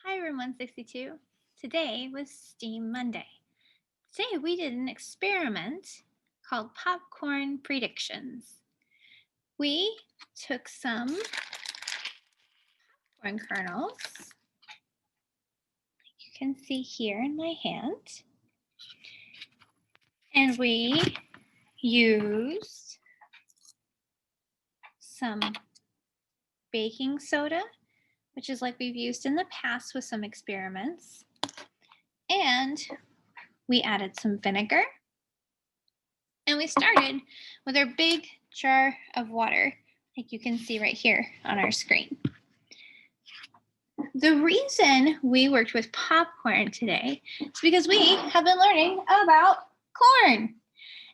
Hi, Room 162. Today was STEAM Monday. Today we did an experiment called Popcorn Predictions. We took some popcorn kernels, you can see here in my hand, and we used some baking soda, which is like we've used in the past with some experiments, and we added some vinegar. And we started with our big jar of water, like you can see right here on our screen. The reason we worked with popcorn today is because we have been learning about corn.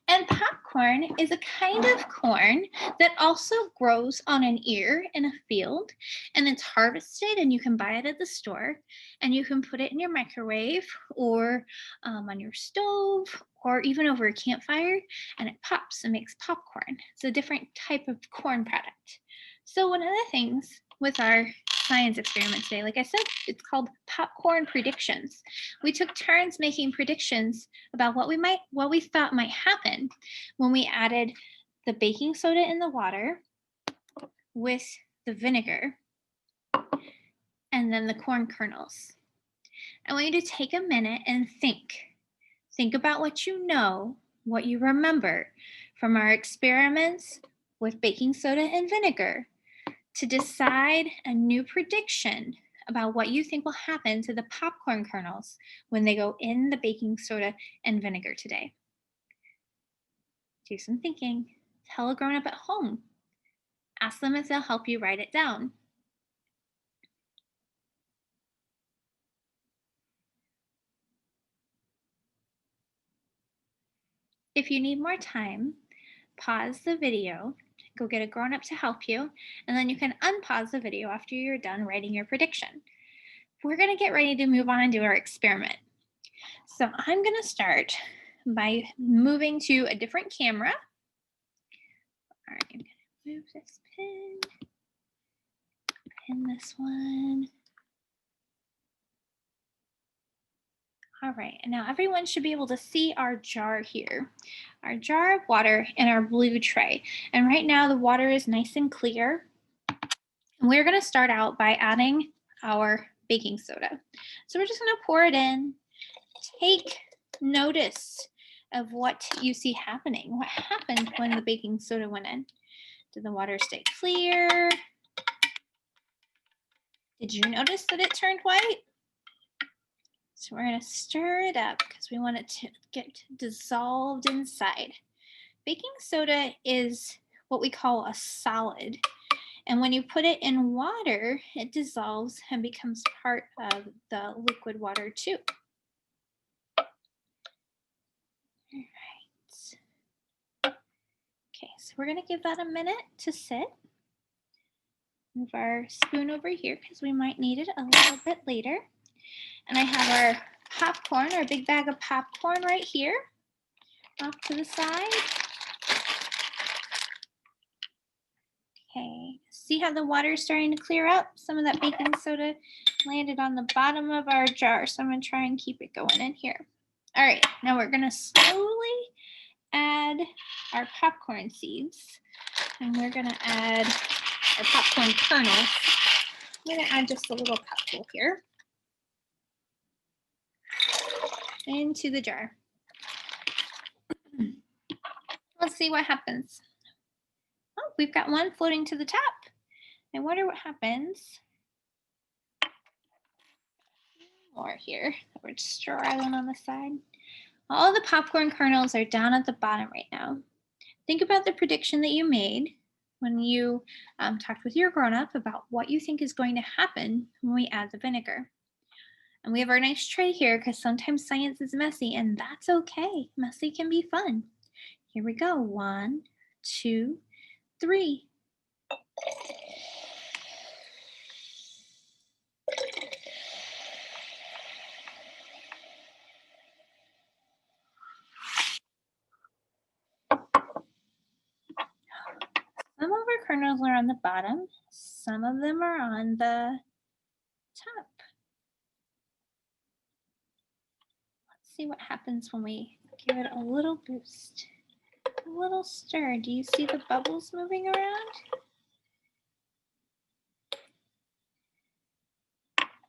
And popcorn is a kind of corn that also grows on an ear in a field, and it's harvested and you can buy it at the store, and you can put it in your microwave or on your stove or even over a campfire, and it pops and makes popcorn. It's a different type of corn product. So one of the things with our science experiment today, like I said, it's called popcorn predictions. We took turns making predictions about what we thought might happen when we added the baking soda in the water with the vinegar and then the corn kernels. I want you to take a minute and think about what you know, what you remember from our experiments with baking soda and vinegar, to decide a new prediction about what you think will happen to the popcorn kernels when they go in the baking soda and vinegar today. Do some thinking. Tell a grown-up at home. Ask them if they'll help you write it down. If you need more time, pause the video, go get a grown-up to help you, and then you can unpause the video after you're done writing your prediction. We're going to get ready to move on and do our experiment. So I'm going to start by moving to a different camera. All right, I'm going to move this pin this one. All right, and now everyone should be able to see our jar here, our jar of water in our blue tray. And right now the water is nice and clear. And we're going to start out by adding our baking soda. So we're just going to pour it in. Take notice of what you see happening. What happened when the baking soda went in? Did the water stay clear? Did you notice that it turned white? So we're going to stir it up because we want it to get dissolved inside. Baking soda is what we call a solid. And when you put it in water, it dissolves and becomes part of the liquid water too. All right. Okay, so we're going to give that a minute to sit. Move our spoon over here because we might need it a little bit later. And I have our popcorn, our big bag of popcorn right here, off to the side. Okay, see how the water is starting to clear up? Some of that baking soda landed on the bottom of our jar, so I'm going to try and keep it going in here. All right, now we're going to slowly add our popcorn seeds, and we're going to add our popcorn kernels. I'm going to add just a little cupful here into the jar. Let's see what happens. Oh, we've got one floating to the top. I wonder what happens. More here. We're just dry one on the side. All the popcorn kernels are down at the bottom right now. Think about the prediction that you made when you talked with your grown-up about what you think is going to happen when we add the vinegar. And we have our nice tray here because sometimes science is messy, and that's okay. Messy can be fun. Here we go. 1, 2, 3. Some of our kernels are on the bottom. Some of them are on the top. see what happens when we give it a little boost. A little stir. Do you see the bubbles moving around?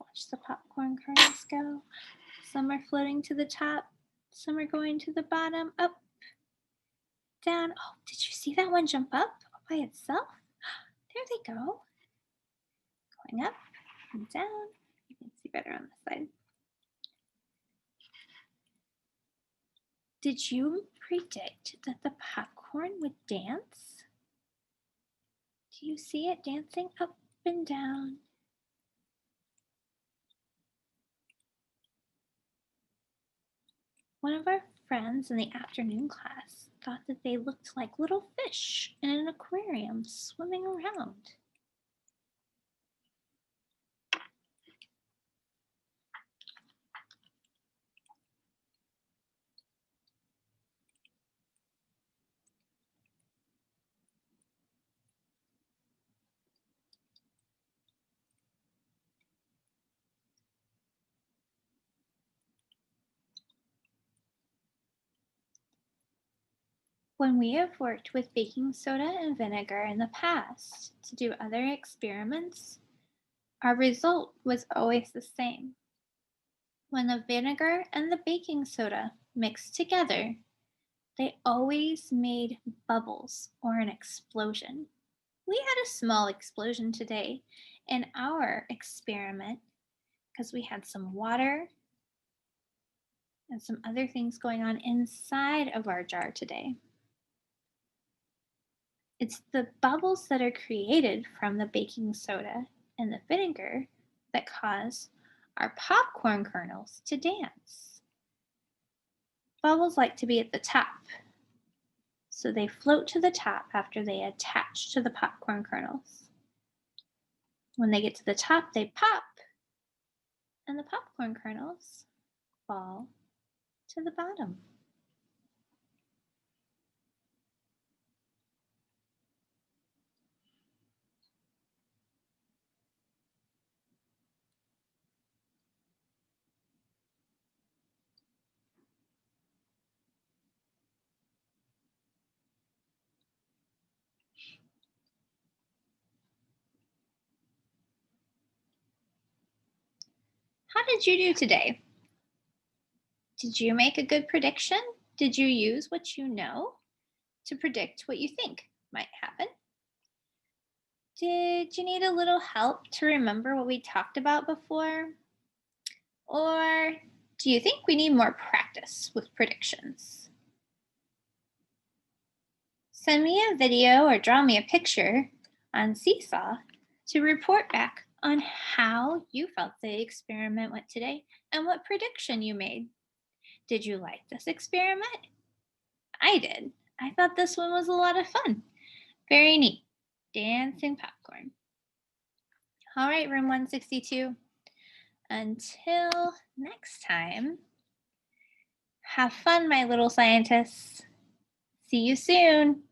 Watch the popcorn kernels go. Some are floating to the top. Some are going to the bottom. Up, down. Oh, did you see that one jump up by itself? There they go. Going up and down. You can see better on this side. Did you predict that the popcorn would dance? Do you see it dancing up and down? One of our friends in the afternoon class thought that they looked like little fish in an aquarium swimming around. When we have worked with baking soda and vinegar in the past to do other experiments, our result was always the same. When the vinegar and the baking soda mixed together, they always made bubbles or an explosion. We had a small explosion today in our experiment because we had some water and some other things going on inside of our jar today. It's the bubbles that are created from the baking soda and the vinegar that cause our popcorn kernels to dance. Bubbles like to be at the top, so they float to the top after they attach to the popcorn kernels. When they get to the top, they pop, and the popcorn kernels fall to the bottom. How did you do today? Did you make a good prediction? Did you use what you know to predict what you think might happen? Did you need a little help to remember what we talked about before? Or do you think we need more practice with predictions? Send me a video or draw me a picture on Seesaw to report back on how you felt the experiment went today and what prediction you made. Did you like this experiment? I did. I thought this one was a lot of fun. Very neat. Dancing popcorn. All right, room 162. Until next time, have fun, my little scientists. See you soon.